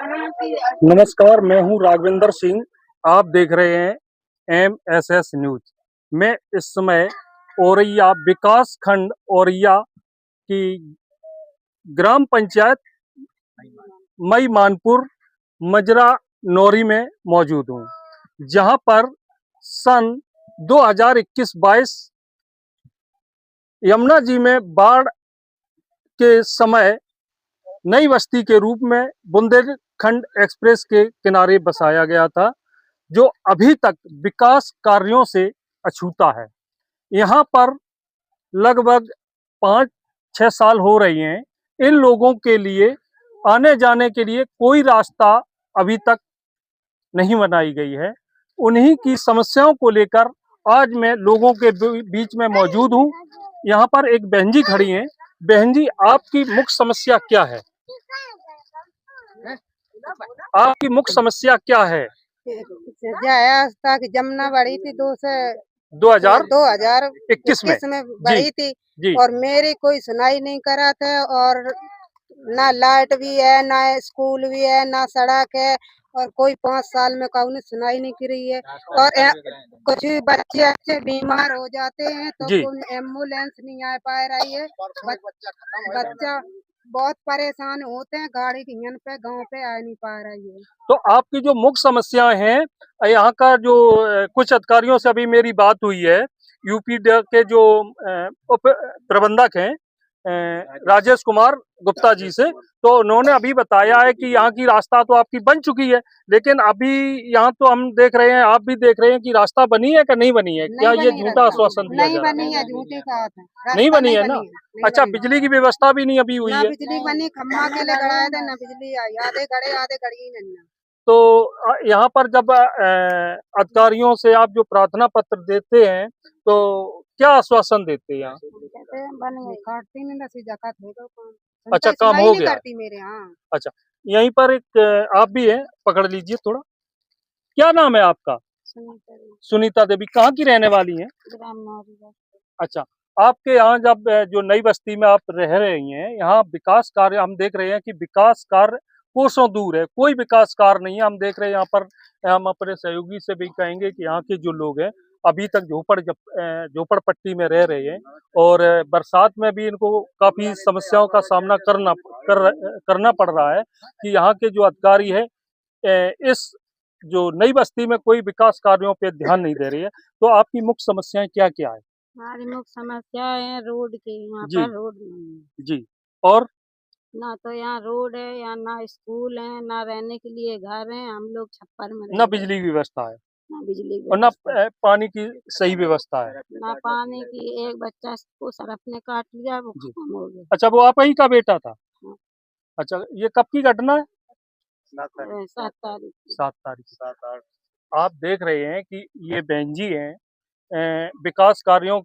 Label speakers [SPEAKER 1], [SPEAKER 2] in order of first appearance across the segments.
[SPEAKER 1] नमस्कार, मैं हूं राघवेंद्र सिंह। आप देख रहे हैं MSS न्यूज। मैं इस समय औरैया विकास खंड औरैया की ग्राम पंचायत मई मानपुर मजरा नौरी में मौजूद हूं, जहां पर सन 2021-22 यमुना जी में बाढ़ के समय नई बस्ती के रूप में बुंदेलखंड एक्सप्रेस के किनारे बसाया गया था, जो अभी तक विकास कार्यों से अछूता है। यहाँ पर लगभग 5-6 साल हो रही हैं। इन लोगों के लिए आने जाने के लिए कोई रास्ता अभी तक नहीं बनाई गई है। उन्हीं की समस्याओं को लेकर आज मैं लोगों के बीच में मौजूद हूँ। यहाँ पर एक बहन जी खड़ी हैं। बहन जी, आपकी मुख्य समस्या क्या है? आपकी मुख्य समस्या क्या है?
[SPEAKER 2] तक जमुना बढ़ी थी
[SPEAKER 1] 2021 में
[SPEAKER 2] बढ़ी थी
[SPEAKER 1] जी।
[SPEAKER 2] और मेरी कोई सुनाई नहीं करा था। और ना लाइट भी है, ना स्कूल भी है, ना सड़क है, और कोई 5 साल में काउनी सुनाई नहीं की रही है। और कुछ भी बच्चे अच्छे बीमार हो जाते हैं तो कोई एम्बुलेंस नहीं आ पा रही है। बच्चा बहुत परेशान होते हैं, गाड़ी की पे गांव पे आ नहीं पा रही है।
[SPEAKER 1] तो आपकी जो मुख्य समस्याएं हैं, यहाँ का जो कुछ अधिकारियों से अभी मेरी बात हुई है, यूपी के जो उप प्रबंधक हैं राजेश कुमार गुप्ता जी से, तो उन्होंने अभी बताया है कि यहाँ की रास्ता तो आपकी बन चुकी है, लेकिन अभी यहाँ तो हम देख रहे हैं, आप भी देख रहे हैं कि रास्ता बनी है कि नहीं बनी है। क्या ये झूठा आश्वासन दिया जा रहा है?
[SPEAKER 2] नहीं बनी है, झूठी बात है।
[SPEAKER 1] नहीं बनी है ना? अच्छा, बिजली की व्यवस्था भी नहीं अभी हुई है?
[SPEAKER 2] बिजली बनी, खम्मा के लिए गड़ाया था, ना बिजली आई, आधे गड़ी नहीं।
[SPEAKER 1] तो यहाँ पर जब अधिकारियों से आप जो प्रार्थना पत्र देते हैं, तो क्या आश्वासन देते हैं यहाँ? अच्छा, काम हो गया?
[SPEAKER 2] करती मेरे यहाँ।
[SPEAKER 1] अच्छा, यहीं पर एक आप भी हैं, पकड़ लीजिए थोड़ा। क्या नाम है आपका? सुनीता देवी। कहाँ की रहने वाली हैं? अच्छा, आपके यहाँ जब जो नई बस्ती में आप रह रही हैं, यहाँ विकास कार्य हम देख रहे हैं कि विकास कार्य कोसों दूर है, कोई विकास कार्य नहीं है। हम देख रहे हैं यहाँ पर, हम अपने सहयोगी से भी कहेंगे कि यहाँ के जो लोग हैं अभी तक झोपड़पट्टी में रह रहे हैं, और बरसात में भी इनको काफी समस्याओं का सामना करना पड़ रहा है कि यहाँ के जो अधिकारी है इस जो नई बस्ती में कोई विकास कार्यों पे ध्यान नहीं दे रही है। तो आपकी मुख्य समस्याएं क्या क्या है?
[SPEAKER 2] हमारी मुख्य समस्या है रोड की। यहाँ
[SPEAKER 1] जी
[SPEAKER 2] पर रोड नहीं है।
[SPEAKER 1] जी। और
[SPEAKER 2] ना तो यहाँ रोड है, या ना स्कूल है, ना रहने के लिए घर है। हम लोग छप्पर में
[SPEAKER 1] ना बिजली की व्यवस्था है,
[SPEAKER 2] ना बिजली
[SPEAKER 1] और ना पानी की सही व्यवस्था है।
[SPEAKER 2] ना पानी की। एक बच्चा को सरफ ने काट लिया, वो खत्म हो गया।
[SPEAKER 1] अच्छा, वो आप ही का बेटा था?
[SPEAKER 2] हाँ।
[SPEAKER 1] अच्छा, ये कब की घटना है?
[SPEAKER 2] 7 तारीख।
[SPEAKER 1] 7 तारीख। आप देख रहे हैं कि ये बहन जी हैं, विकास कार्य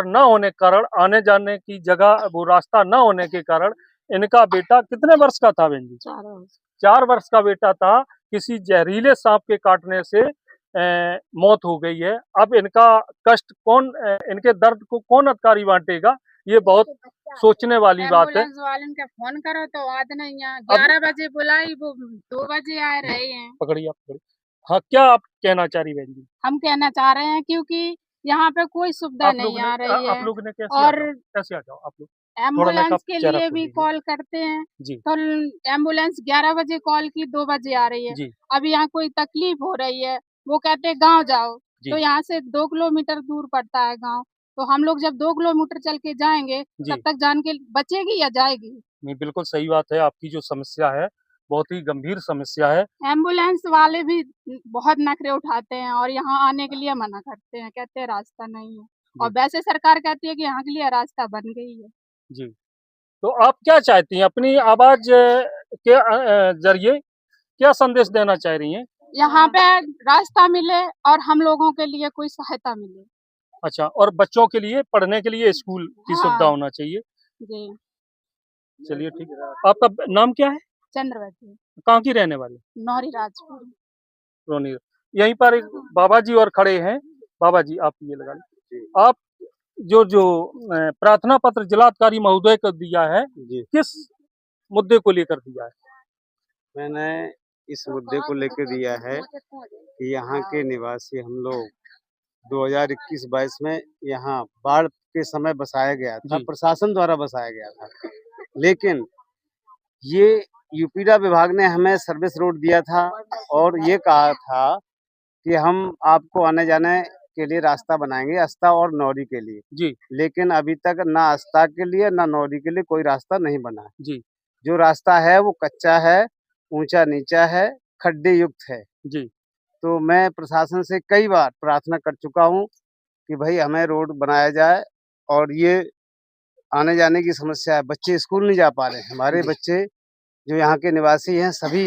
[SPEAKER 1] न होने के कारण, आने जाने की जगह वो रास्ता न होने के कारण, इनका बेटा कितने वर्ष का था बहन जी? 4 वर्ष का बेटा था। किसी जहरीले सांप के काटने से मौत हो गई है। अब इनका कष्ट कौन, इनके दर्द को कौन अधिकारी बांटेगा? ये बहुत सोचने वाली बात है।
[SPEAKER 2] एम्बुलेंस वाले के फोन करो तो आते नहीं है। 11 बजे बुलाई, वो 2 बजे आ रहे हैं।
[SPEAKER 1] पकड़िए, आप पकड़िए। हाँ, क्या आप कहना चाह रही बहन जी?
[SPEAKER 2] हम कहना चाह रहे हैं क्योंकि यहाँ पे कोई सुविधा नहीं आ रही है।
[SPEAKER 1] आप लोग ने कैसे आ जाओ आप लोग?
[SPEAKER 2] एम्बुलेंस के लिए भी कॉल करते हैं
[SPEAKER 1] जी।
[SPEAKER 2] तो एम्बुलेंस 11 बजे कॉल की, 2 बजे आ रही है
[SPEAKER 1] जी।
[SPEAKER 2] अब यहाँ कोई तकलीफ हो रही है, वो कहते हैं गांव जाओ, तो यहाँ से 2 किलोमीटर दूर पड़ता है गांव। तो हम लोग जब 2 किलोमीटर चल के जाएंगे तब तक जान के बचेगी या जाएगी?
[SPEAKER 1] नहीं, बिल्कुल सही बात है। आपकी जो समस्या है बहुत ही गंभीर समस्या है।
[SPEAKER 2] एम्बुलेंस वाले भी बहुत नखरे उठाते हैं और यहाँ आने के लिए मना करते हैं, कहते हैं रास्ता नहीं है। और वैसे सरकार कहती है कि यहाँ के लिए रास्ता बन गई है।
[SPEAKER 1] जी। तो आप क्या चाहती हैं? अपनी आवाज के जरिए क्या संदेश देना चाह रही हैं?
[SPEAKER 2] यहाँ पे रास्ता मिले और हम लोगों के लिए कोई सहायता मिले।
[SPEAKER 1] अच्छा, और बच्चों के लिए पढ़ने के लिए स्कूल की सुविधा होना चाहिए।
[SPEAKER 2] जी।
[SPEAKER 1] चलिए, ठीक है। आपका नाम क्या है?
[SPEAKER 2] चंद्रवती।
[SPEAKER 1] कहाँ की रहने वाली?
[SPEAKER 2] नौरी राजपुर।
[SPEAKER 1] रोनी। यहीं पर एक बाबा जी और खड़े हैं। बाबा जी, आप ये लगा लीजिए। आप जो प्रार्थना पत्र जिलाधिकारी महोदय को दिया है, किस मुद्दे को लेकर दिया है?
[SPEAKER 3] मैंने इस मुद्दे को लेकर दिया है कि यहाँ के निवासी हम लोग 2021-22 में यहाँ बाढ़ के समय बसाया गया था,
[SPEAKER 1] जी।
[SPEAKER 3] प्रशासन द्वारा बसाया गया था। लेकिन ये यूपीडा विभाग ने हमें सर्विस रोड दिया था और ये कहा था कि हम आपको आने जाने के लिए रास्ता बनाएंगे अस्ता और नौरी के लिए।
[SPEAKER 1] जी।
[SPEAKER 3] लेकिन अभी तक ना अस्ता के लिए ना नौरी के लिए कोई रास्ता नहीं बना है।
[SPEAKER 1] जी।
[SPEAKER 3] जो रास्ता है वो कच्चा है, ऊंचा नीचा है, खड्डे युक्त है।
[SPEAKER 1] जी।
[SPEAKER 3] तो मैं प्रशासन से कई बार प्रार्थना कर चुका हूँ कि भाई हमें रोड बनाया जाए और ये आने जाने की समस्या है। बच्चे स्कूल नहीं जा पा रहे हैं। हमारे
[SPEAKER 1] जी।
[SPEAKER 3] बच्चे जो यहाँ के निवासी हैं सभी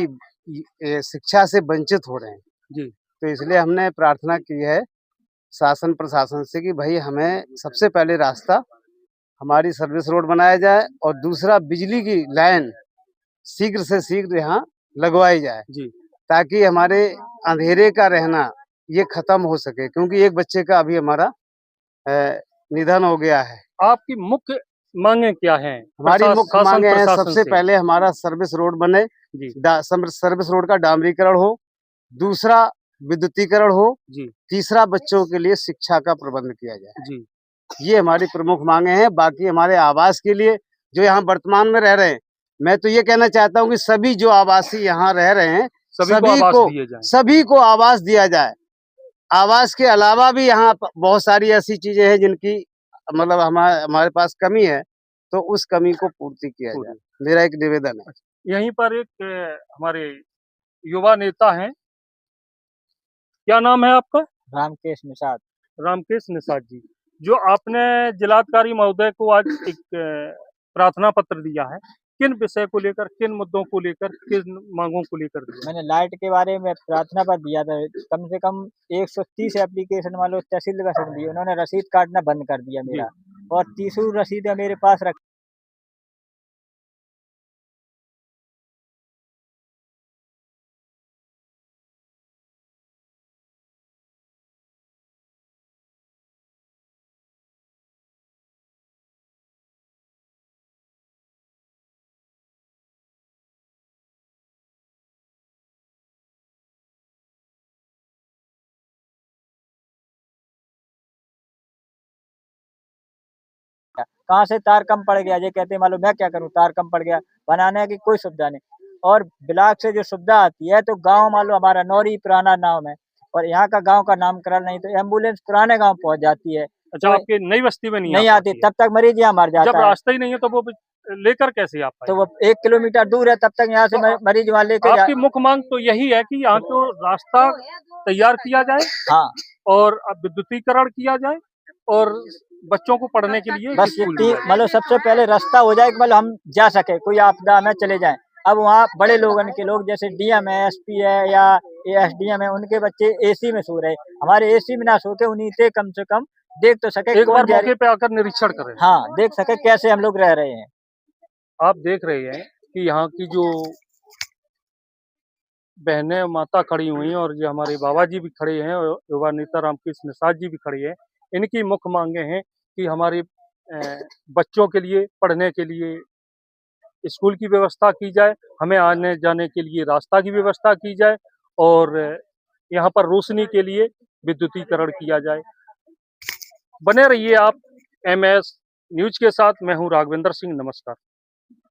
[SPEAKER 3] शिक्षा से वंचित हो रहे हैं।
[SPEAKER 1] जी।
[SPEAKER 3] तो इसलिए हमने प्रार्थना की है शासन प्रशासन से कि भाई हमें सबसे पहले रास्ता हमारी सर्विस रोड बनाया जाए और दूसरा बिजली की लाइन शीघ्र से शीघ्र यहाँ लगवाई जाए
[SPEAKER 1] जी।
[SPEAKER 3] ताकि हमारे अंधेरे का रहना ये खत्म हो सके, क्योंकि एक बच्चे का अभी हमारा निधन हो गया है।
[SPEAKER 1] आपकी मुख्य मांगे क्या हैं?
[SPEAKER 3] हमारी मुख्य मांगे हैं सबसे
[SPEAKER 1] से?
[SPEAKER 3] पहले हमारा सर्विस रोड बने,
[SPEAKER 1] जी।
[SPEAKER 3] सर्विस रोड का डामरीकरण हो, दूसरा विद्युतीकरण हो,
[SPEAKER 1] जी।
[SPEAKER 3] तीसरा बच्चों के लिए शिक्षा का प्रबंध किया जाए।
[SPEAKER 1] जी।
[SPEAKER 3] ये हमारी प्रमुख मांगे हैं। बाकी हमारे आवास के लिए जो यहाँ वर्तमान में रह रहे हैं, मैं तो ये कहना चाहता हूँ कि सभी जो आवासी यहाँ रह रहे हैं सभी को आवास दिया जाए। आवास के अलावा भी यहाँ बहुत सारी ऐसी चीजें हैं जिनकी मतलब हमारे पास कमी है, तो उस कमी को पूर्ति किया जाए, मेरा एक निवेदन है।
[SPEAKER 1] यहीं पर एक हमारे युवा नेता हैं, क्या नाम है आपका?
[SPEAKER 4] रामकेश निषाद।
[SPEAKER 1] रामकेश निषाद जी, जो आपने जिलाधिकारी महोदय को आज एक प्रार्थना पत्र दिया है, किन विषय को लेकर, किन मुद्दों को लेकर, किन मांगों को लेकर दिया?
[SPEAKER 4] मैंने लाइट के बारे में प्रार्थना पत्र दिया था। कम से कम 130 एप्लीकेशन वालों तहसील का दिए, उन्होंने रसीद काटना बंद कर दिया मेरा, और 30 रसीद मेरे पास रख कहाँ से तार कम पड़ गया, ये कहते मालूम मैं क्या करूं, तार कम पड़ गया, बनाने की कोई सुविधा नहीं। और ब्लॉक से जो सुविधा आती है तो गांव मालूम हमारा नौरी पुराना नाम है और यहाँ का गांव का नामकरण नहीं, तो एम्बुलेंस पुराने गांव पहुंच जाती है।
[SPEAKER 1] अच्छा, तो आपके नई बस्ती में नहीं
[SPEAKER 4] आती, तब तक मरीज यहाँ मर जाता है।
[SPEAKER 1] जब रास्ता ही नहीं है तो वो लेकर कैसे आप?
[SPEAKER 4] तो वो 1 किलोमीटर दूर है, तब तक यहाँ से मरीज वहाँ लेकर।
[SPEAKER 1] आपकी मुख्य मांग तो यही है कि यहाँ को रास्ता तैयार किया जाए,
[SPEAKER 4] हाँ,
[SPEAKER 1] और विद्युतीकरण किया जाए और बच्चों को पढ़ने के लिए
[SPEAKER 4] बस मतलब सबसे पहले रास्ता हो जाए कि मतलब हम जा सके, कोई आपदा में चले जाएं। अब वहाँ बड़े लोगों के लोग जैसे डीएम है, एसपी है या एसडीएम है, उनके बच्चे एसी में सो रहे, हमारे एसी में ना सो के उन्हीं से कम देख तो सके,
[SPEAKER 1] एक बार मौके पे आकर निरीक्षण करें।
[SPEAKER 4] हाँ, देख सके कैसे हम लोग रह रहे हैं।
[SPEAKER 1] आप देख रहे हैं कि यहाँ की जो बहनें माता खड़ी हुई हैं और जो हमारे बाबा जी भी खड़े हैं, युवा नेता रामकेश निषाद जी भी खड़े हैं, इनकी मुख्य मांगे हैं कि हमारे बच्चों के लिए पढ़ने के लिए स्कूल की व्यवस्था की जाए, हमें आने जाने के लिए रास्ता की व्यवस्था की जाए और यहाँ पर रोशनी के लिए विद्युतीकरण किया जाए। बने रहिए आप MS न्यूज के साथ। मैं हूँ राघवेंद्र सिंह, नमस्कार।